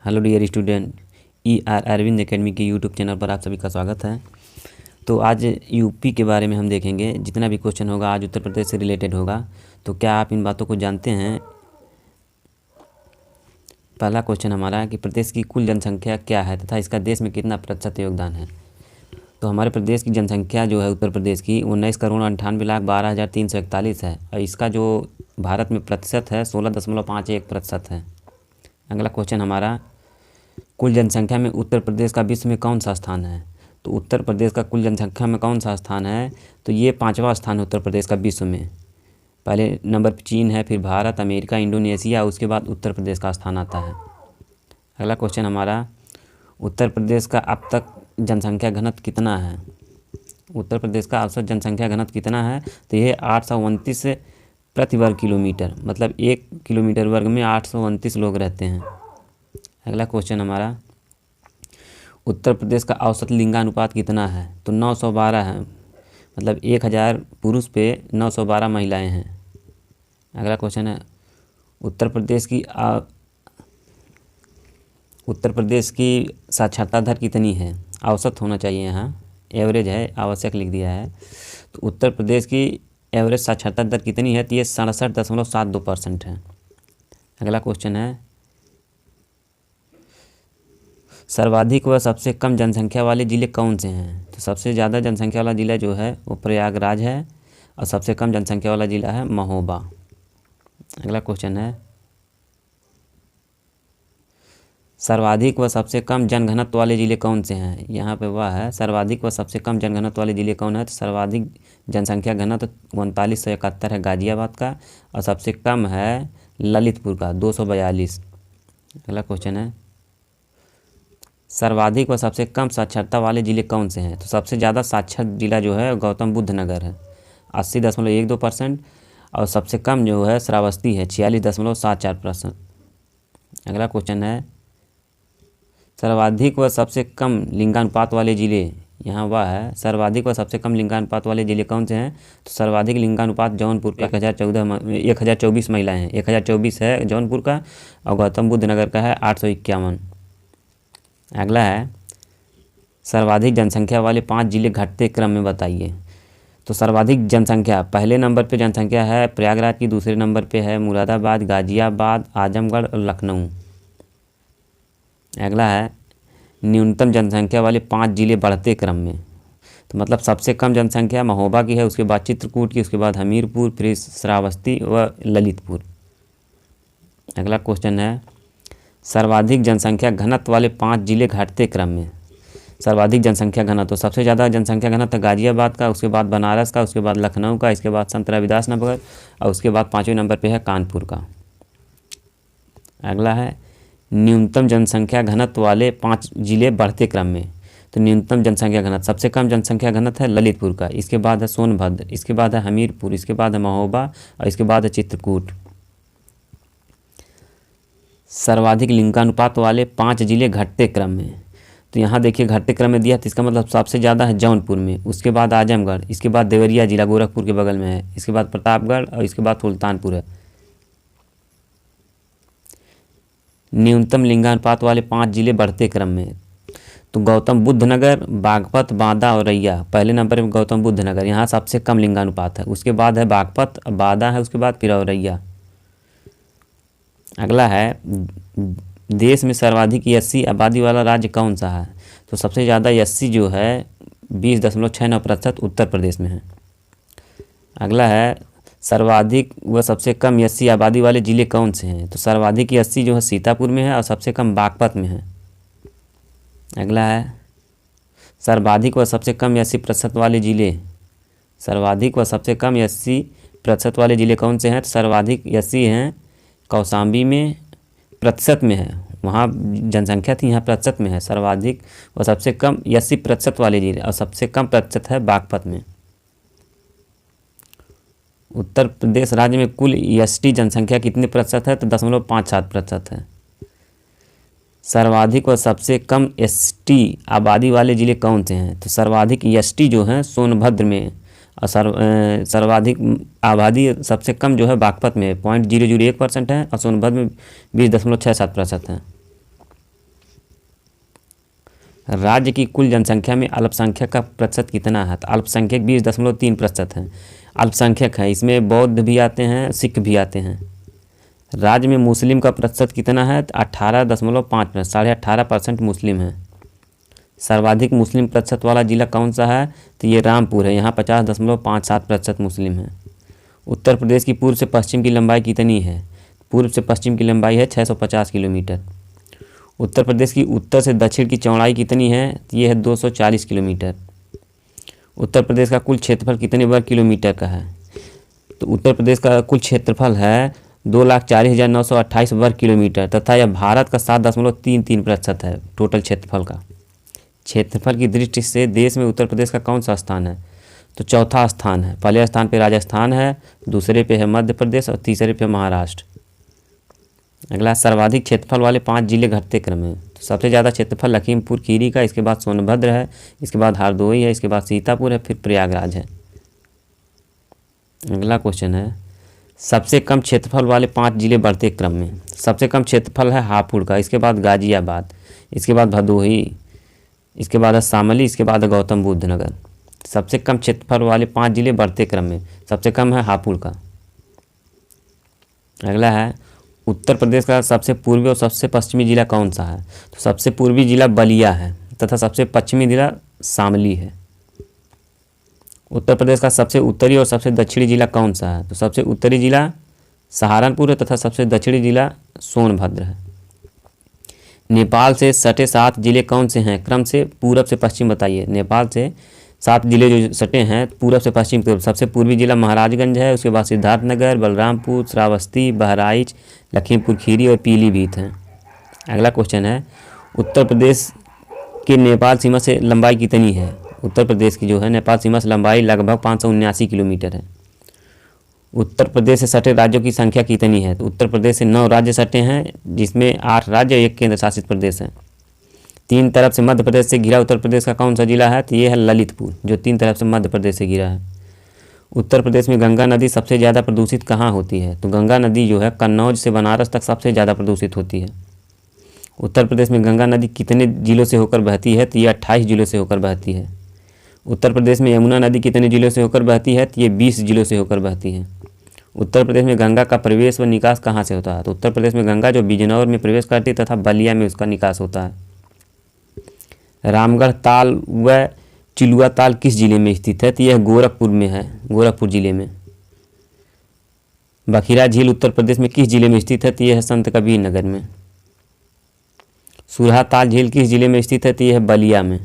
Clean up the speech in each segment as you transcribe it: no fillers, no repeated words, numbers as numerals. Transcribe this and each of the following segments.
Hello dear student, Arvind academy के YouTube channel पर आप सभी का स्वागत है। तो आज यूपी के बारे में हम देखेंगे। जितना भी क्वेश्चन होगा आज उत्तर प्रदेश से रिलेटेड होगा। तो क्या आप इन बातों को जानते हैं? पहला क्वेश्चन हमारा है कि प्रदेश की कुल जनसंख्या क्या है तथा इसका देश में कितना प्रतिशत योगदान है। तो हमारे प्रदेश की जनसंख्या जो है उत्तर प्रदेश की 19,98,12,341 है और इसका जो भारत में प्रतिशत है 16.51% है। अगला क्वेश्चन हमारा, कुल जनसंख्या में उत्तर प्रदेश का विश्व में कौन सा स्थान है। तो उत्तर प्रदेश का कुल जनसंख्या में कौन सा स्थान है, तो ये 5वां स्थान है उत्तर प्रदेश का विश्व में। पहले नंबर पर चीन है, फिर भारत, अमेरिका, इंडोनेशिया, उसके बाद उत्तर प्रदेश का स्थान आता है। अगला क्वेश्चन हमारा, उत्तर प्रदेश का अब तक जनसंख्या घनत्व कितना है। उत्तर प्रदेश का औसत जनसंख्या घनत्व कितना है, तो ये 829 प्रति वर्ग किलोमीटर, मतलब 1 किलोमीटर वर्ग में 829 लोग रहते हैं। अगला क्वेश्चन हमारा, उत्तर प्रदेश का औसत लिंगानुपात कितना है, तो 912 है, मतलब 1000 पुरुष पे 912 महिलाएं हैं। अगला क्वेश्चन है, उत्तर प्रदेश की साक्षरता दर कितनी है। औसत होना चाहिए, यहाँ एवरेज है, आवश्यक लिख दिया है। तो उत्तर प्रदेश की एवरेज साक्षरता दर कितनी है, तो ये 67.72% है। अगला क्वेश्चन है, सर्वाधिक व सबसे कम जनसंख्या वाले ज़िले कौन से हैं। तो सबसे ज़्यादा जनसंख्या वाला ज़िला जो है वो प्रयागराज है और सबसे कम जनसंख्या वाला ज़िला है महोबा। अगला क्वेश्चन है, सर्वाधिक व सबसे कम जनघनत्व वाले ज़िले कौन से हैं। यहाँ पे वह है, सर्वाधिक व सबसे कम जनघनत्व वाले ज़िले कौन है, तो सर्वाधिक जनसंख्या घनत्व 3971 है गाज़ियाबाद का और सबसे कम है ललितपुर का 242। अगला क्वेश्चन है, सर्वाधिक व सबसे कम साक्षरता वाले ज़िले कौन से हैं। तो सबसे ज़्यादा साक्षर जिला जो है गौतम बुद्ध नगर है 80.12% और सबसे कम जो है श्रावस्ती है 46.74%। अगला क्वेश्चन है, सर्वाधिक व सबसे कम लिंगानुपात वाले ज़िले, यहाँ वह है, सर्वाधिक व सबसे कम लिंगानुपात वाले ज़िले कौन से हैं। तो सर्वाधिक लिंगानुपात जौनपुर का 1024 महिलाएँ हैं, 1024 है जौनपुर का और गौतम बुद्ध नगर का है 851। अगला है, सर्वाधिक जनसंख्या वाले 5 ज़िले घटते क्रम में बताइए। तो सर्वाधिक जनसंख्या, पहले नंबर पे जनसंख्या है प्रयागराज की, दूसरे नंबर पे है मुरादाबाद, गाज़ियाबाद, आजमगढ़ और लखनऊ। अगला है, न्यूनतम जनसंख्या वाले 5 ज़िले बढ़ते क्रम में। तो मतलब सबसे कम जनसंख्या महोबा की है, उसके बाद चित्रकूट की, उसके बाद हमीरपुर, फिर श्रावस्ती व ललितपुर। अगला क्वेश्चन है, सर्वाधिक जनसंख्या घनत्व वाले 5 ज़िले घटते क्रम में। सर्वाधिक जनसंख्या घनत्व, तो सबसे ज़्यादा जनसंख्या घनत्व गाज़ियाबाद का, उसके बाद बनारस का, उसके बाद लखनऊ का, इसके बाद संत रविदास नगर और उसके बाद 5वें नंबर पे है कानपुर का। अगला है, न्यूनतम जनसंख्या घनत्व वाले 5 ज़िले बढ़ते क्रम में। तो न्यूनतम जनसंख्या घनत्व, सबसे कम जनसंख्या घनत्व है ललितपुर का, इसके बाद है सोनभद्र, इसके बाद है हमीरपुर, इसके बाद है महोबा और इसके बाद है चित्रकूट। सर्वाधिक लिंगानुपात वाले 5 ज़िले घटते क्रम में। तो यहाँ देखिए घटते क्रम में दिया, तो इसका मतलब सबसे ज़्यादा है जौनपुर में, उसके बाद आजमगढ़, इसके बाद देवरिया जिला गोरखपुर के बगल में है, इसके बाद प्रतापगढ़ और इसके बाद सुल्तानपुर है। न्यूनतम लिंगानुपात वाले 5 ज़िले बढ़ते क्रम में, तो गौतम बुद्ध नगर, बागपत, बांदा और औरैया। पहले नंबर पर गौतम बुद्ध नगर, यहाँ सबसे कम लिंगानुपात है, उसके बाद है बागपत, बांदा है, उसके बाद फिर औरैया। अगला है, देश में सर्वाधिक एससी आबादी वाला राज्य कौन सा है। तो सबसे ज़्यादा एससी जो है 20.69% उत्तर प्रदेश में है। अगला है, सर्वाधिक व सबसे कम एससी आबादी वाले ज़िले कौन से हैं। तो सर्वाधिक एससी जो है सीतापुर में है और सबसे कम बागपत में है। अगला है, सर्वाधिक व सबसे कम एससी प्रतिशत वाले ज़िले, सर्वाधिक व सबसे कम एससी प्रतिशत वाले ज़िले कौन से हैं। तो सर्वाधिक एससी हैं कौशाम्बी में, प्रतिशत में है, वहाँ जनसंख्या थी, यहाँ प्रतिशत में है। सर्वाधिक व सबसे कम 80% वाले ज़िले और सबसे कम प्रतिशत है बागपत में। उत्तर प्रदेश राज्य में कुल एसटी जनसंख्या कितने प्रतिशत है, तो 0.57% है। सर्वाधिक व सबसे कम एसटी आबादी वाले ज़िले कौन से हैं। तो सर्वाधिक एसटी जो हैं सोनभद्र में और सर्वाधिक आबादी सबसे कम जो है बागपत में 0.001% है और सोनभद्र में 20.67% है। राज्य की कुल जनसंख्या में अल्पसंख्यक का प्रतिशत कितना है? तो अल्पसंख्यक 20.3% हैं। अल्पसंख्यक है, इसमें बौद्ध भी आते हैं, सिख भी आते हैं। राज्य में मुस्लिम का प्रतिशत कितना है? तो 18.5%, 18.5% मुस्लिम हैं। सर्वाधिक मुस्लिम प्रतिशत वाला जिला कौन सा है? तो ये रामपुर है, यहाँ 50.57% मुस्लिम हैं। उत्तर प्रदेश की पूर्व से पश्चिम की लंबाई कितनी है? पूर्व से पश्चिम की लंबाई है 650 किलोमीटर। उत्तर प्रदेश की उत्तर से दक्षिण की चौड़ाई कितनी है? तो ये है 240 किलोमीटर। उत्तर प्रदेश का कुल क्षेत्रफल कितने वर्ग किलोमीटर का है? तो उत्तर प्रदेश का कुल क्षेत्रफल है 2,40,928 वर्ग किलोमीटर तथा यह भारत का 7.33% है टोटल क्षेत्रफल का। क्षेत्रफल की दृष्टि से देश में उत्तर प्रदेश का कौन सा स्थान है? तो चौथा स्थान है। पहले स्थान पे राजस्थान है, दूसरे पे है मध्य प्रदेश और तीसरे पे महाराष्ट्र। अगला, सर्वाधिक क्षेत्रफल वाले 5 जिले घटते क्रम में। तो सबसे ज़्यादा क्षेत्रफल लखीमपुर खीरी का, इसके बाद सोनभद्र है, इसके बाद हरदोई है, इसके बाद सीतापुर है, फिर प्रयागराज है। अगला क्वेश्चन है, सबसे कम क्षेत्रफल वाले 5 जिले बढ़ते क्रम में। सबसे कम क्षेत्रफल है हापुड़ का, इसके बाद गाजियाबाद, इसके बाद भदोही, इसके बाद है शामली, इसके बाद है गौतम बुद्ध नगर। सबसे कम क्षेत्रफल वाले 5 जिले बढ़ते क्रम में, सबसे कम है हापुड़ का। अगला है, उत्तर प्रदेश का सबसे पूर्वी और सबसे पश्चिमी जिला कौन सा है? तो सबसे पूर्वी जिला बलिया है तथा सबसे पश्चिमी जिला शामली है। उत्तर प्रदेश का सबसे उत्तरी और सबसे दक्षिणी जिला कौन सा है? तो सबसे उत्तरी जिला सहारनपुर है तथा सबसे दक्षिणी जिला सोनभद्र है। नेपाल से सटे 7 जिले कौन से हैं? क्रम से पूरब से पश्चिम बताइए। नेपाल से 7 जिले जो सटे हैं पूरब से पश्चिम की तरफ, सबसे पूर्वी जिला महाराजगंज है, उसके बाद सिद्धार्थनगर, बलरामपुर, श्रावस्ती, बहराइच, लखीमपुर खीरी और पीलीभीत हैं। अगला क्वेश्चन है, उत्तर प्रदेश की नेपाल सीमा से लंबाई कितनी है? उत्तर प्रदेश की जो है नेपाल सीमा से लंबाई लगभग 579 किलोमीटर है। उत्तर प्रदेश से सटे राज्यों की संख्या कितनी है? तो उत्तर प्रदेश से 9 राज्य सटे हैं, जिसमें 8 राज्य और 1 केंद्र शासित प्रदेश है। 3 तरफ से मध्य प्रदेश से घिरा उत्तर प्रदेश का कौन सा जिला है? तो ये है ललितपुर, जो 3 तरफ से मध्य प्रदेश से घिरा है। उत्तर प्रदेश में गंगा नदी सबसे ज़्यादा प्रदूषित कहाँ होती है? तो गंगा नदी जो है कन्नौज से बनारस तक सबसे ज़्यादा प्रदूषित होती है। उत्तर प्रदेश में गंगा नदी कितने जिलों से होकर बहती है? तो ये 28 जिलों से होकर बहती है। उत्तर प्रदेश में यमुना नदी कितने जिलों से होकर बहती है? तो ये 20 जिलों से होकर बहती है। उत्तर प्रदेश में गंगा का प्रवेश व निकास कहाँ से होता है? तो उत्तर प्रदेश में गंगा जो बिजनौर में प्रवेश करती है तथा बलिया में उसका निकास होता है। रामगढ़ ताल व चिलुआ ताल किस जिले में स्थित है? तो यह गोरखपुर में है, गोरखपुर जिले में। बखीरा झील उत्तर प्रदेश में किस जिले में स्थित है? तो यह है संत कबीर नगर में। सुरहा ताल झील किस जिले में स्थित है? तो यह है बलिया में।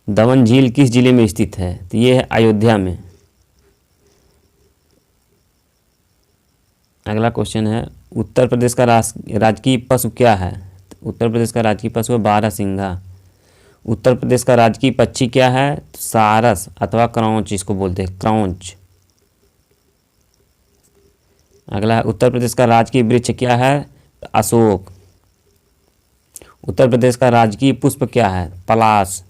दमन झील किस जिले में स्थित है? तो यह है अयोध्या में। अगला क्वेश्चन है, उत्तर प्रदेश का राजकीय पशु क्या है? उत्तर प्रदेश का राजकीय पशु है बारहसिंघा। उत्तर प्रदेश का राजकीय पक्षी क्या है? सारस अथवा क्रौंच, इसको बोलते हैं क्रौंच। अगला है, उत्तर प्रदेश का राजकीय वृक्ष क्या है? अशोक। उत्तर प्रदेश का राजकीय पुष्प क्या है? पलाश।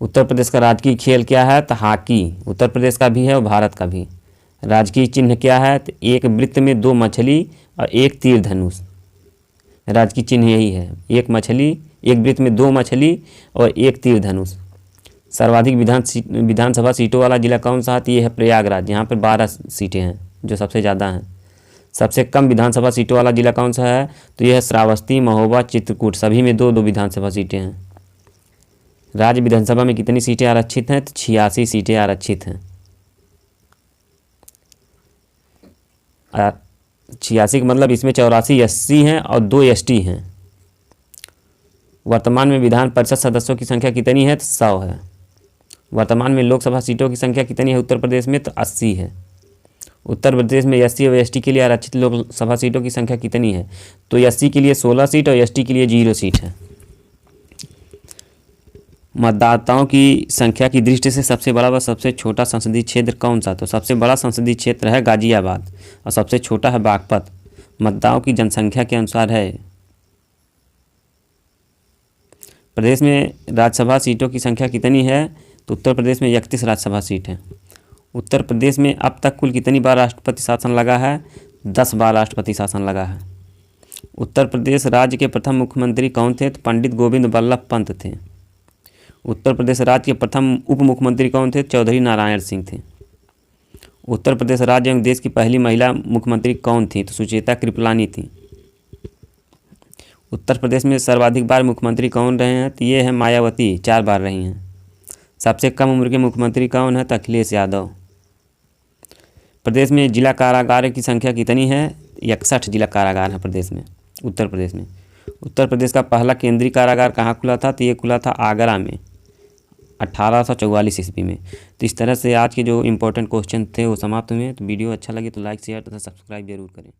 उत्तर प्रदेश का राजकीय खेल क्या है? तो हॉकी। उत्तर प्रदेश का भी है और भारत का भी। राजकीय चिन्ह क्या है? तो एक वृत्त में 2 मछली और 1 तीर धनुष। राजकीय चिन्ह यही है, एक वृत्त में 2 मछली और 1 तीर धनुष। सर्वाधिक विधानसभा सीटों वाला जिला कौन सा है? तो ये है प्रयागराज, यहाँ पर 12 सीटें हैं जो सबसे ज़्यादा हैं। सबसे कम विधानसभा सीटों वाला जिला कौन सा है? तो यह है श्रावस्ती, महोबा, चित्रकूट, सभी में 2-2 विधानसभा सीटें हैं। राज्य विधानसभा में कितनी सीटें आरक्षित हैं? तो 86 सीटें आरक्षित हैं। 86 का मतलब इसमें 84 SC हैं और 2 ST हैं। वर्तमान में विधान परिषद सदस्यों की संख्या कितनी है? तो 100 है। वर्तमान में लोकसभा सीटों की संख्या कितनी है उत्तर प्रदेश में? तो 80 है। उत्तर प्रदेश में SC और ST के लिए आरक्षित लोकसभा सीटों की संख्या कितनी है? तो SC के लिए 16 सीट और ST के लिए 0 सीट है। मतदाताओं की संख्या की दृष्टि से सबसे बड़ा व सबसे छोटा संसदीय क्षेत्र कौन सा? तो सबसे बड़ा संसदीय क्षेत्र है गाजियाबाद और सबसे छोटा है बागपत। मतदाताओं की जनसंख्या के अनुसार है। प्रदेश में राज्यसभा सीटों की संख्या कितनी है? तो उत्तर प्रदेश में 31 राज्यसभा सीट हैं। उत्तर प्रदेश में अब तक कुल कितनी बार राष्ट्रपति शासन लगा है? 10 बार राष्ट्रपति शासन लगा है। उत्तर प्रदेश राज्य के प्रथम मुख्यमंत्री कौन थे? तो पंडित गोविंद बल्लभ पंत थे। उत्तर प्रदेश राज्य के प्रथम उप मुख्यमंत्री कौन थे? चौधरी नारायण सिंह थे। उत्तर प्रदेश राज्य एवं देश की पहली महिला मुख्यमंत्री कौन थी? तो सुचेता कृपलानी थी। उत्तर प्रदेश में सर्वाधिक बार मुख्यमंत्री कौन रहे हैं? तो ये है मायावती, 4 बार रही हैं। सबसे कम उम्र के मुख्यमंत्री कौन है? तो अखिलेश यादव। प्रदेश में जिला कारागार की संख्या कितनी है? 61 जिला कारागार है प्रदेश में, उत्तर प्रदेश में। उत्तर प्रदेश का पहला केंद्रीय कारागार कहाँ खुला था? तो ये खुला था आगरा में 1844 ईस्वी में। तो इस तरह से आज के जो इम्पोर्टेंट क्वेश्चन थे वो समाप्त हुए। तो वीडियो अच्छा लगे तो लाइक शेयर तथा सब्सक्राइब जरूर करें।